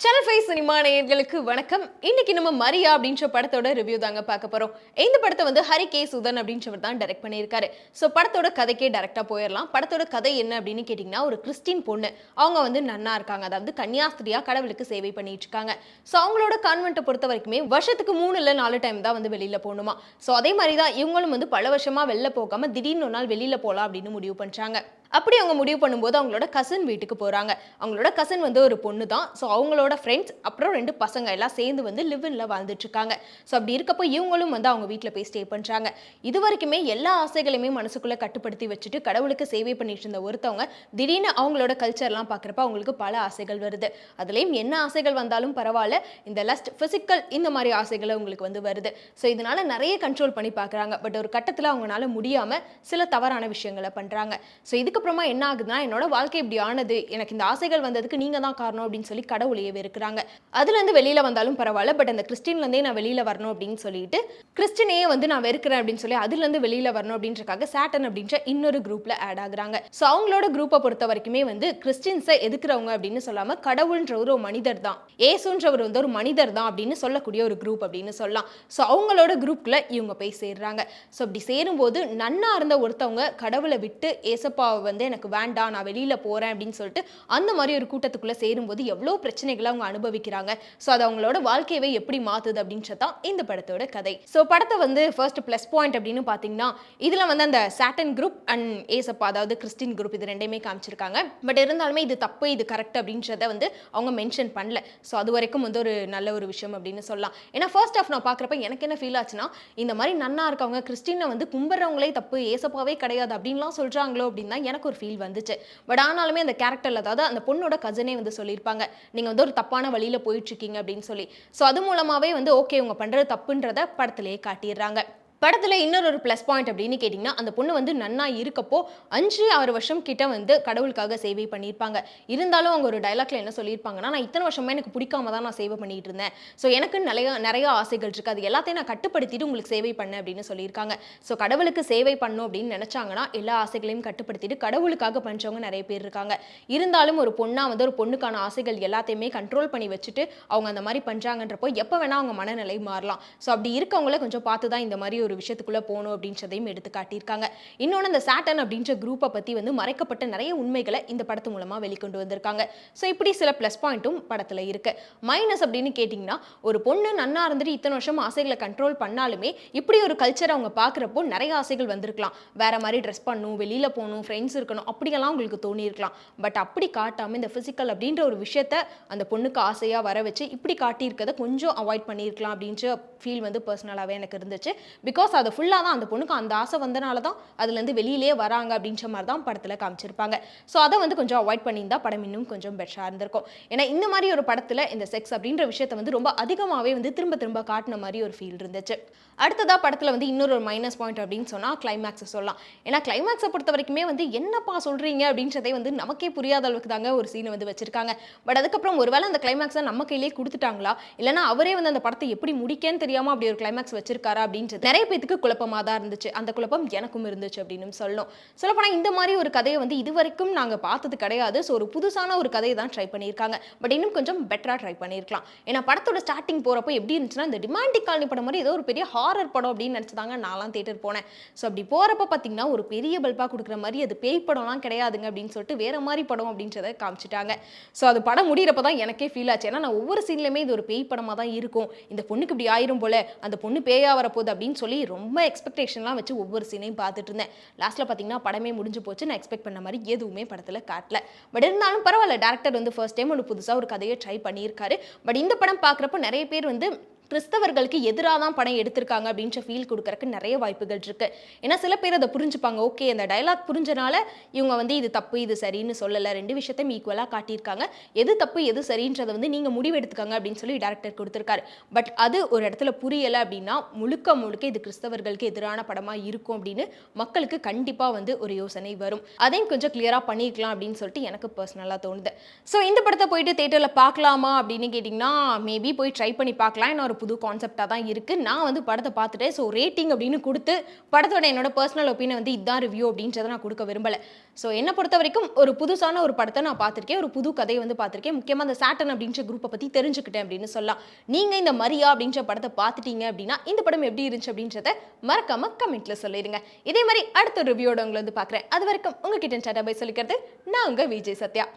Channel 5 cinema நேயர்களுக்கு வணக்கம். இன்னைக்கு நம்ம மரியா அப்படின்ற படத்தோட ரிவ்யூ தாங்க பார்க்க போறோம். இந்த படத்தை வந்து ஹரி கே சுதன் அப்படின்றவர் தான் டைரக்ட் பண்ணியிருக்காரு. ஸோ படத்தோட கதைக்கே டைரக்டா போயிடலாம். படத்தோட கதை என்ன அப்படின்னு கேட்டிங்கன்னா, ஒரு கிறிஸ்டின் பொண்ணு அவங்க வந்து நன்னா இருக்காங்க. அதாவது கன்னியாஸ்திரியா கடவுளுக்கு சேவை பண்ணிட்டு இருக்காங்க. ஸோ அவங்களோட கான்வென்ட்டை பொறுத்த வரைக்குமே வருஷத்துக்கு 3 இல்ல 4 டைம் தான் வந்து வெளியில போகணுமா. ஸோ அதே மாதிரி தான் இவங்களும் வந்து பல வருஷமா வெளில போகாம திடீர்னு ஒரு நாள் வெளியில போகலாம் அப்படின்னு முடிவு பண்றாங்க. அப்படி அவங்க முடிவு பண்ணும்போது அவங்களோட கசின் வீட்டுக்கு போறாங்க. அவங்களோட கசின் வந்து ஒரு பொண்ணு தான். ஸோ அவங்களோட ஃப்ரெண்ட்ஸ் அப்புறம் 2 பசங்க எல்லாம் சேர்ந்து வந்து லிவ் இன்ல வாழ்ந்துட்டு இருக்காங்க. ஸோ அப்படி இருக்கப்போ இவங்களும் வந்து அவங்க வீட்டில் போய் ஸ்டே பண்றாங்க. இது வரைக்குமே எல்லா ஆசைகளையுமே மனசுக்குள்ள கட்டுப்படுத்தி வச்சுட்டு கடவுளுக்கு சேவை பண்ணிட்டு இருந்த ஒருத்தவங்க திடீர்னு அவங்களோட கல்ச்சர்லாம் பார்க்குறப்ப அவங்களுக்கு பல ஆசைகள் வருது. அதுலேயும் என்ன ஆசைகள் வந்தாலும் பரவாயில்ல, இந்த லஸ்ட் ஃபிசிக்கல் இந்த மாதிரி ஆசைகள் உங்களுக்கு வந்து வருது. ஸோ இதனால நிறைய கண்ட்ரோல் பண்ணி பார்க்குறாங்க. பட் ஒரு கட்டத்தில் அவங்களால முடியாம சில தவறான விஷயங்களை பண்றாங்க. ஸோ இதுக்கப்புறமா என்ன ஆகுதுன்னா, என்னோட வாழ்க்கை இப்படி ஆனது, எனக்கு இந்த ஆசைகள் வந்ததுக்கு நீங்க தான் காரணம் அப்படின்னு சொல்லி கடவுளையே வெறுக்கிறாங்க. அதுலேருந்து வெளியில வந்தாலும் பரவாயில்ல, பட் அந்த கிறிஸ்டின்லேருந்தே நான் வெளியில வரணும் அப்படின்னு சொல்லிட்டு கிறிஸ்டினையே வந்து நான் வெறுக்கிறேன் அப்படின்னு சொல்லி அதுலேருந்து வெளியில வரணும் அப்படின்றக்காக சாட்டன் அப்படின்ற இன்னொரு குரூப்ல ஆட் ஆகுறாங்க. ஸோ அவங்களோட குரூப்பை பொறுத்த வரைக்குமே வந்து கிறிஸ்டின்ஸை எதுக்குறவங்க அப்படின்னு சொல்லாம கடவுள்ன்ற ஒரு மனிதர் தான், ஏசுன்றவர் வந்து ஒரு மனிதர் தான் அப்படின்னு சொல்லக்கூடிய ஒரு குரூப் அப்படின்னு சொல்லலாம். ஸோ அவங்களோட குரூப்ல இவங்க போய் சேர்றாங்க. ஸோ அப்படி சேரும்போது நன்னா இருந்த ஒருத்தவங்க கடவுளை விட்டு ஏசப்பாவை வந்து எனக்கு வேண்டாம், நான் வெளியில போறேன் அப்படின்னு சொல்லிட்டு அந்த மாதிரி ஒரு கூட்டத்துக்குள்ள சேரும்போது எவ்வளோ பிரச்சனைகளை அவங்க அனுபவிக்கிறாங்க. ஸோ அது அவங்களோட வாழ்க்கையவே எப்படி மாத்துது அப்படின்றதான் இந்த படத்தோட கதை. ஸோ படத்தை வந்து ஃபர்ஸ்ட் ப்ளஸ் பாயிண்ட் அப்படின்னு பார்த்தீங்கன்னா, இதில் வந்து அந்த சாட்டன் குரூப் அண்ட் ஏசப்பா அதாவது கிறிஸ்டின் குரூப் இது ரெண்டையுமே காமிச்சிருக்காங்க. பட் இருந்தாலுமே இது தப்பு இது கரெக்ட் அப்படின்றத வந்து அவங்க மென்ஷன் பண்ணல. ஸோ அது வரைக்கும் வந்து ஒரு நல்ல ஒரு விஷயம் அப்படின்னு சொல்லலாம். ஏன்னா ஃபர்ஸ்ட் ஆஃப் நான் பார்க்குறப்ப எனக்கு என்ன ஃபீல் ஆச்சுன்னா, இந்த மாதிரி நன்னா இருக்கவங்க கிறிஸ்டினை வந்து கும்பிட்றவங்களே தப்பு, ஏசப்பாவே கிடையாது அப்படின்லாம் சொல்றாங்களோ அப்படின்னு தான் எனக்கு ஒரு ஃபீல் வந்துச்சு. பட் ஆனாலுமே அந்த கேரக்டர்ல அதாவது அந்த பொண்ணோட கசனே வந்து சொல்லியிருப்பாங்க, நீங்க வந்து ஒரு தப்பான வழியில போயிட்டு இருக்கீங்க அப்படின்னு சொல்லி. ஸோ அது மூலமாவே வந்து ஓகே உங்க பண்றது தப்புன்றத படத்திலேயே காட்டிடுறாங்க. படத்துல இன்னொரு ப்ளஸ் பாயிண்ட் அப்படின்னு கேட்டிங்கன்னா, அந்த பொண்ணு வந்து நன்னா இருக்கப்போ 5-6 வருஷம் கிட்ட வந்து கடவுளுக்காக சேவை பண்ணியிருப்பாங்க. இருந்தாலும் அவங்க ஒரு டயலாக்ல என்ன சொல்லியிருப்பாங்கன்னா, நான் இத்தனை வருஷமா எனக்கு பிடிக்காம தான் நான் சேவை பண்ணிட்டு இருந்தேன். ஸோ எனக்கு நிறைய ஆசைகள் இருக்கு, அது எல்லாத்தையும் நான் கட்டுப்படுத்திட்டு உங்களுக்கு சேவை பண்ணேன் அப்படின்னு சொல்லியிருக்காங்க. ஸோ கடவுளுக்கு சேவை பண்ணும் அப்படின்னு நினைச்சாங்கன்னா எல்லா ஆசைகளையும் கட்டுப்படுத்திட்டு கடவுளுக்காக பண்றவங்க நிறைய பேர் இருக்காங்க. இருந்தாலும் ஒரு பொண்ணா வந்து ஒரு பொண்ணுக்கான ஆசைகள் எல்லாத்தையுமே கண்ட்ரோல் பண்ணி வச்சுட்டு அவங்க அந்த மாதிரி பண்றாங்கன்றப்போ எப்போ வேணா அவங்க மனநிலை மாறலாம். ஸோ அப்படி இருக்கவங்கள கொஞ்சம் பார்த்து தான் இந்த மாதிரி ஒரு விஷயத்துக்குள்ள போகணும் அப்படின்றதையும் எடுத்து காட்டியிருக்காங்க. இன்னொன்று அந்த சாட்டன் அப்படின்ற குரூப்பை பற்றி வந்து மறைக்கப்பட்ட நிறைய உண்மைகளை இந்த படத்து மூலமாக வெளிக்கொண்டு வந்திருக்காங்க. ஸோ இப்படி சில ப்ளஸ் பாயிண்ட்டும் படத்தில் இருக்கு. மைனஸ் அப்படின்னு கேட்டிங்கன்னா, ஒரு பொண்ணு நன்னா இருந்துட்டு இத்தனை வருஷம் ஆசைகளை கண்ட்ரோல் பண்ணாலுமே இப்படி ஒரு கல்ச்சர் அவங்க பார்க்குறப்போ நிறைய ஆசைகள் வந்திருக்கலாம். வேற மாதிரி ட்ரெஸ் பண்ணணும், வெளியில் போகணும், ஃப்ரெண்ட்ஸ் இருக்கணும், அப்படியெல்லாம் உங்களுக்கு தோணியிருக்கலாம். பட் அப்படி காட்டாமல் இந்த ஃபிசிக்கல் அப்படின்ற ஒரு விஷயத்த அந்த பொண்ணுக்கு ஆசையாக வர வச்சு இப்படி காட்டியிருக்கதை கொஞ்சம் அவாய்ட் பண்ணியிருக்கலாம் அப்படின்ற ஃபீல் வந்து பர்சனலாகவே எனக்கு இருந்துச்சு. பிகாஸ் அது ஃபுல்லாக தான் அந்த பொண்ணுக்கு அந்த ஆசை வந்தனால தான் அதுலேருந்து வெளியிலே வராங்க அப்படின்ற மாதிரி தான் படத்தில் காமிச்சிருப்பாங்க. ஸோ அதை வந்து கொஞ்சம் அவாய்ட் பண்ணியிருந்தா படம் இன்னும் கொஞ்சம் பெட்டராக இருந்திருக்கும். ஏன்னா இந்த மாதிரி ஒரு படத்தில் இந்த செக்ஸ் அப்படின்ற விஷயத்தை வந்து ரொம்ப அதிகமாகவே வந்து திரும்ப திரும்ப காட்டின மாதிரி ஒரு ஃபீல் இருந்துச்சு. அடுத்ததாக படத்தில் வந்து இன்னொரு மைனஸ் பாயிண்ட் அப்படின்னு சொன்னால் கிளைமேக்ஸை சொல்லலாம். ஏன்னா கிளைமேக்ஸை பொறுத்த வரைக்குமே வந்து என்னப்பா சொல்கிறீங்க அப்படின்றதே வந்து நமக்கே புரியாத அளவுக்கு தாங்க ஒரு சீனை வந்து வச்சிருக்காங்க. பட் அதுக்கப்புறம் ஒருவேளை அந்த கிளைமேக்ஸை நம்ம கையிலேயே கொடுத்துட்டாங்களா, இல்லைனா அவரே வந்து அந்த படத்தை எப்படி முடிக்கன்னு தெரியாமல் அப்படி ஒரு கிளைமேக்ஸ் வச்சிருக்காரா அப்படின்றது நிறைய பேருக்கு குழப்பமாக தான் இருந்துச்சு. அந்த குழப்பம் எனக்கும் இருந்துச்சு அப்படின்னு சொல்லணும். சொல்லப்போனால் இந்த மாதிரி ஒரு கதையை வந்து இதுவரைக்கும் நாங்கள் பார்த்தது கிடையாது. ஸோ ஒரு புதுசான ஒரு கதையை தான் ட்ரை பண்ணியிருக்காங்க. பட் இன்னும் கொஞ்சம் பெட்டராக ட்ரை பண்ணியிருக்கலாம். ஏன்னா படத்தோட ஸ்டார்டிங் போகிறப்போ எப்படி இருந்துச்சுன்னா, இந்த டிமாண்டிக் காலனி படம் மாதிரி ஏதோ ஒரு பெரிய ஹாரர் படம் அப்படின்னு நினச்சதாங்க நான்லாம் தேட்டர் போனேன். ஸோ அப்படி போகிறப்ப பார்த்தீங்கன்னா ஒரு பெரிய பல்பாக கொடுக்குற மாதிரி அது பேய் படம்லாம் கிடையாதுங்க அப்படின்னு சொல்லிட்டு வேற மாதிரி படம் அப்படின்றத காமிச்சிட்டாங்க. ஸோ அது படம் முடிகிறப்ப தான் எனக்கே ஃபீல் ஆச்சு. ஏன்னா நான் ஒவ்வொரு சீன்லையுமே இது ஒரு பேய் படமாக தான் இருக்கும், இந்த பொண்ணுக்கு இப்படி ஆயிரும் போல, அந்த பொண்ணு பேயா வரப்போகுது அப்படின்னு சொல்லி ரொம்ப எக்ஸ்பெக்டேஷன்லாம் வச்சு ஒவ்வொரு சீனையும் பார்த்துட்டு இருந்தேன். லாஸ்ட்டில் பார்த்தீங்கன்னா படமே முடிஞ்சு போச்சு. நான் எக்ஸ்பெக்ட் பண்ண மாதிரி எதுவுமே படத்தில் காட்டல. பட் இருந்தாலும் பரவாயில்ல, டேரக்டர் வந்து ஃபர்ஸ்ட் டைம் ஒரு புதுசாக ஒரு கதையை ட்ரை பண்ணியிருக்காரு. பட் இந்த படம் பார்க்குறப்போ நிறைய பேர் வந்து கிறிஸ்தவர்களுக்கு எதிராக தான் படம் எடுத்திருக்காங்க அப்படின்ற ஃபீல் கொடுக்கறதுக்கு நிறைய வாய்ப்புகள் இருக்கு. ஏன்னா சில பேர் அதை புரிஞ்சுப்பாங்க, ஓகே அந்த டயலாக் புரிஞ்சனால இவங்க வந்து இது தப்பு இது சரின்னு சொல்லலை, ரெண்டு விஷயத்தையும் ஈக்குவலாக காட்டியிருக்காங்க, எது தப்பு எது சரின்றதை வந்து நீங்கள் முடிவெடுத்துக்காங்க அப்படின்னு சொல்லி டேரக்டர் கொடுத்துருக்காரு. பட் அது ஒரு இடத்துல புரியலை அப்படின்னா முழுக்க முழுக்க இது கிறிஸ்தவர்களுக்கு எதிரான படமாக இருக்கும் அப்படின்னு மக்களுக்கு கண்டிப்பாக வந்து ஒரு யோசனை வரும். அதையும் கொஞ்சம் கிளியராக பண்ணியிருக்கலாம் அப்படின்னு சொல்லிட்டு எனக்கு பர்சனலாக தோணுது. ஸோ இந்த படத்தை போயிட்டு தேட்டரில் பார்க்கலாமா அப்படின்னு கேட்டிங்கன்னா, மேபி போய் ட்ரை பண்ணி பார்க்கலாம். ஒரு புது கான்செப்டாக தான் இருக்குது. நான் வந்து படத்தை பார்த்துட்டேன். ஸோ ரேட்டிங் அப்படின்னு கொடுத்து படத்தோட என்னோட பர்சனல் ஒப்பீனியன் வந்து இதுதான் ரிவ்யூ அப்படின்றத நான் கொடுக்க விரும்பலை. ஸோ என்னை பொறுத்த வரைக்கும் ஒரு புதுசான ஒரு படத்தை நான் பார்த்துருக்கேன், ஒரு புது கதையை வந்து பார்த்துருக்கேன். முக்கியமாக அந்த சாட்டன் அப்படின்ற குரூப்பை பற்றி தெரிஞ்சுக்கிட்டேன் அப்படின்னு சொல்லலாம். நீங்கள் இந்த மரியா அப்படின்ற படத்தை பார்த்துட்டீங்க அப்படின்னா இந்த படம் எப்படி இருந்துச்சு அப்படின்றத மறக்காம கமெண்ட்ல சொல்லிடுங்க. இதே மாதிரி அடுத்த ரிவ்யூவோட உங்களை வந்து பார்க்குறேன். அது வரைக்கும் உங்ககிட்ட டாடா பை சொல்லிக்கிறது நான் உங்க விஜய் சத்யா.